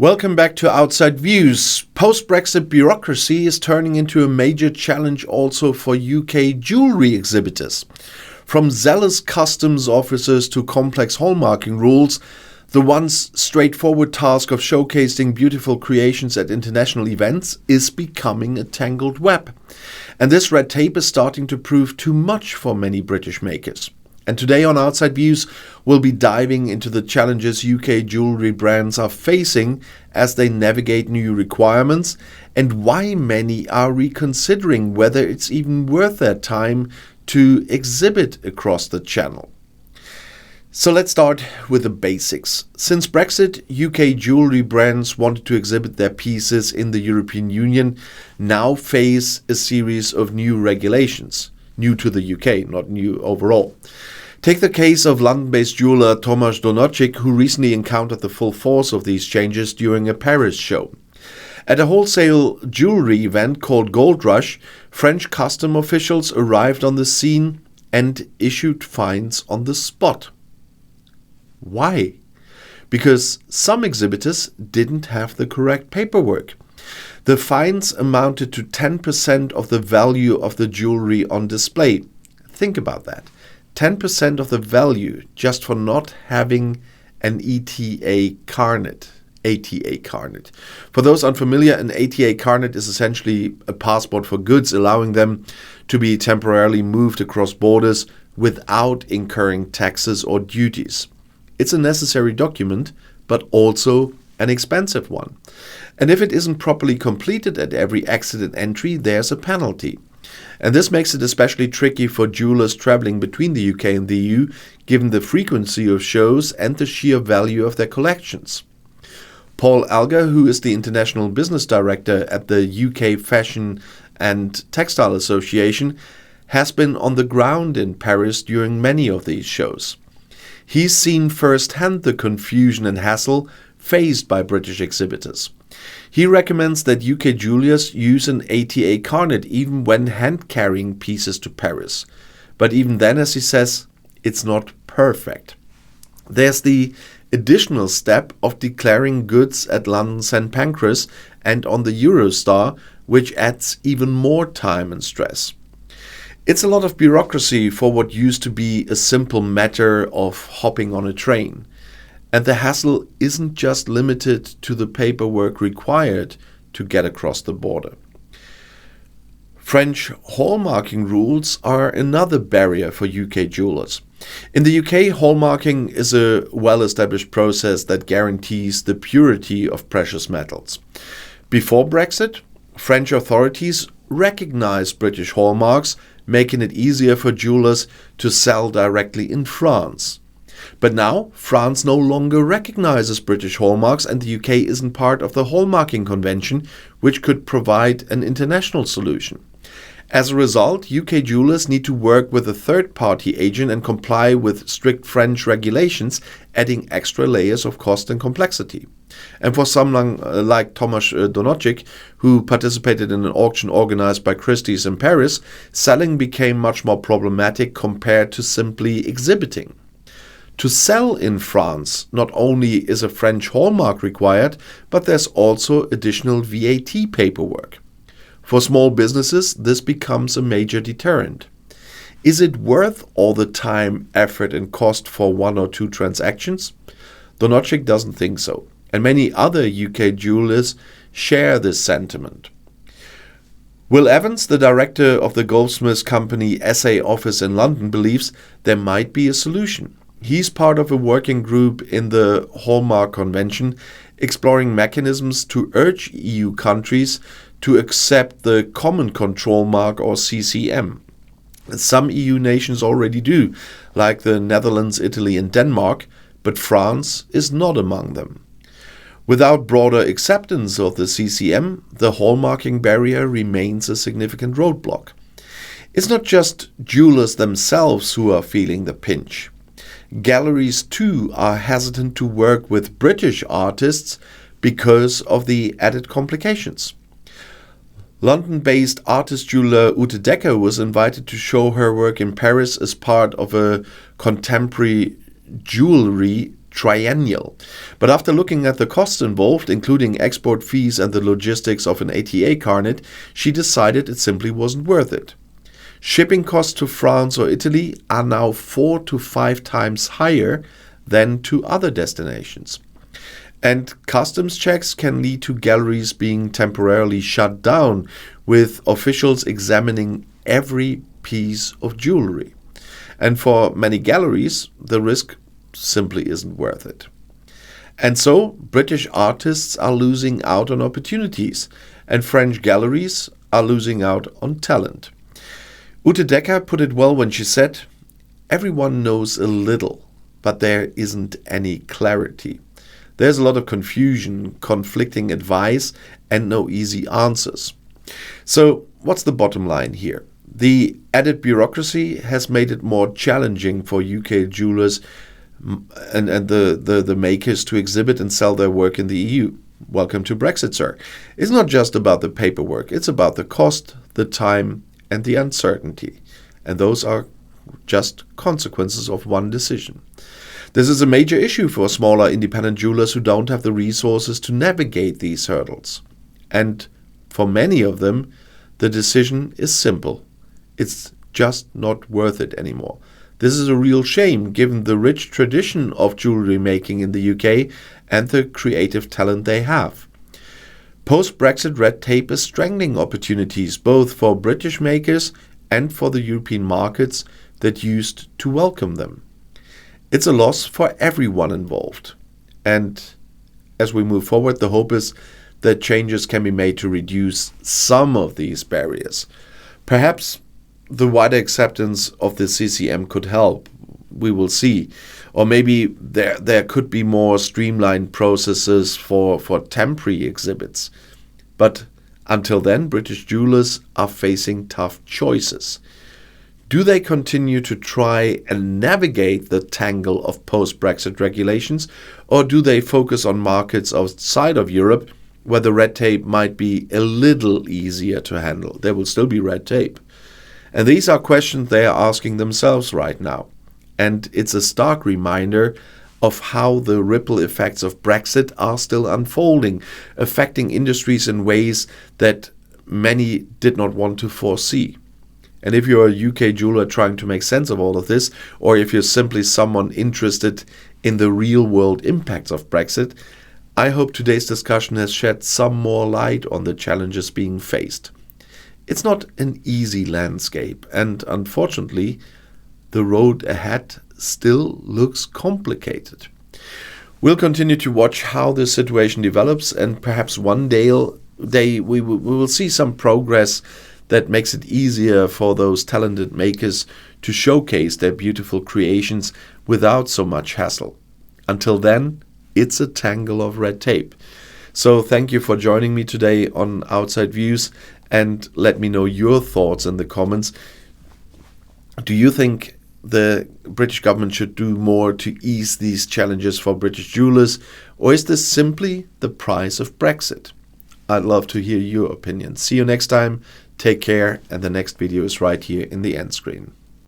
Welcome back to Outside Views. Post-Brexit bureaucracy is turning into a major challenge also for UK jewellery exhibitors. From zealous customs officers to complex hallmarking rules, the once straightforward task of showcasing beautiful creations at international events is becoming a tangled web. And this red tape is starting to prove too much for many British makers. And today on Outside Views, we'll be diving into the challenges UK jewellery brands are facing as they navigate new requirements and why many are reconsidering whether it's even worth their time to exhibit across the channel. So let's start with the basics. Since Brexit, UK jewellery brands wanted to exhibit their pieces in the European Union now face a series of new regulations. New to the UK, not new overall. Take the case of London-based jeweller Tomasz Donocik, who recently encountered the full force of these changes during a Paris show. At a wholesale jewelry event called Gold Rush, French custom officials arrived on the scene and issued fines on the spot. Why? Because some exhibitors didn't have the correct paperwork. The fines amounted to 10% of the value of the jewelry on display. Think about that. 10% of the value just for not having an ETA Carnet. ETA Carnet. For those unfamiliar, an ETA Carnet is essentially a passport for goods, allowing them to be temporarily moved across borders without incurring taxes or duties. It's a necessary document, but also an expensive one. And if it isn't properly completed at every exit and entry, there's a penalty. And this makes it especially tricky for jewelers traveling between the UK and the EU, given the frequency of shows and the sheer value of their collections. Paul Alger, who is the International Business Director at the UK Fashion and Textile Association, has been on the ground in Paris during many of these shows. He's seen firsthand the confusion and hassle faced by British exhibitors. He recommends that UK jewelers use an ETA Carnet even when hand-carrying pieces to Paris. But even then, as he says, it's not perfect. There's the additional step of declaring goods at London St Pancras and on the Eurostar, which adds even more time and stress. It's a lot of bureaucracy for what used to be a simple matter of hopping on a train. And the hassle isn't just limited to the paperwork required to get across the border. French hallmarking rules are another barrier for UK jewelers. In the UK, hallmarking is a well-established process that guarantees the purity of precious metals. Before Brexit, French authorities recognized British hallmarks, making it easier for jewelers to sell directly in France. But now, France no longer recognizes British hallmarks and the UK isn't part of the Hallmarking Convention, which could provide an international solution. As a result, UK jewelers need to work with a third-party agent and comply with strict French regulations, adding extra layers of cost and complexity. And for someone like Tomasz Donocik, who participated in an auction organized by Christie's in Paris, selling became much more problematic compared to simply exhibiting. To sell in France, not only is a French hallmark required, but there's also additional VAT paperwork. For small businesses, this becomes a major deterrent. Is it worth all the time, effort and cost for one or two transactions? Donocik doesn't think so, and many other UK jewelers share this sentiment. Will Evans, the director of the goldsmiths company SA office in London, believes there might be a solution. He's part of a working group in the Hallmark Convention, exploring mechanisms to urge EU countries to accept the Common Control Mark or CCM. Some EU nations already do, like the Netherlands, Italy and Denmark, but France is not among them. Without broader acceptance of the CCM, the hallmarking barrier remains a significant roadblock. It's not just jewelers themselves who are feeling the pinch. Galleries too are hesitant to work with British artists because of the added complications. London-based artist jeweler Ute Decker was invited to show her work in Paris as part of a contemporary jewellery triennial. But after looking at the costs involved, including export fees and the logistics of an ETA Carnet, she decided it simply wasn't worth it. Shipping costs to France or Italy are now 4 to 5 times higher than to other destinations. And customs checks can lead to galleries being temporarily shut down, with officials examining every piece of jewelry. And for many galleries, the risk simply isn't worth it. And so British artists are losing out on opportunities, and French galleries are losing out on talent. Ute Decker put it well when she said, "Everyone knows a little, but there isn't any clarity. There's a lot of confusion, conflicting advice, and no easy answers." So what's the bottom line here? The added bureaucracy has made it more challenging for UK jewelers and the makers to exhibit and sell their work in the EU. Welcome to Brexit, sir. It's not just about the paperwork. It's about the cost, the time, and the uncertainty. And those are just consequences of one decision. This is a major issue for smaller independent jewelers who don't have the resources to navigate these hurdles. And for many of them, the decision is simple. It's just not worth it anymore. This is a real shame given the rich tradition of jewelry making in the UK and the creative talent they have. Post-Brexit red tape is strangling opportunities both for British makers and for the European markets that used to welcome them. It's a loss for everyone involved. And as we move forward, the hope is that changes can be made to reduce some of these barriers. Perhaps the wider acceptance of the CCM could help. We will see. Or maybe there could be more streamlined processes for temporary exhibits. But until then, British jewelers are facing tough choices. Do they continue to try and navigate the tangle of post-Brexit regulations, or do they focus on markets outside of Europe where the red tape might be a little easier to handle? There will still be red tape. And these are questions they are asking themselves right now. And it's a stark reminder of how the ripple effects of Brexit are still unfolding, affecting industries in ways that many did not want to foresee. And if you're a UK jeweler trying to make sense of all of this, or if you're simply someone interested in the real-world impacts of Brexit, I hope today's discussion has shed some more light on the challenges being faced. It's not an easy landscape, and unfortunately, the road ahead still looks complicated. We'll continue to watch how the situation develops, and perhaps one day we will see some progress that makes it easier for those talented makers to showcase their beautiful creations without so much hassle. Until then, it's a tangle of red tape. So thank you for joining me today on Outside Views, and let me know your thoughts in the comments. Do you think the British government should do more to ease these challenges for British jewelers, or is this simply the price of Brexit? I'd love to hear your opinion. See you next time. Take care, and the next video is right here in the end screen.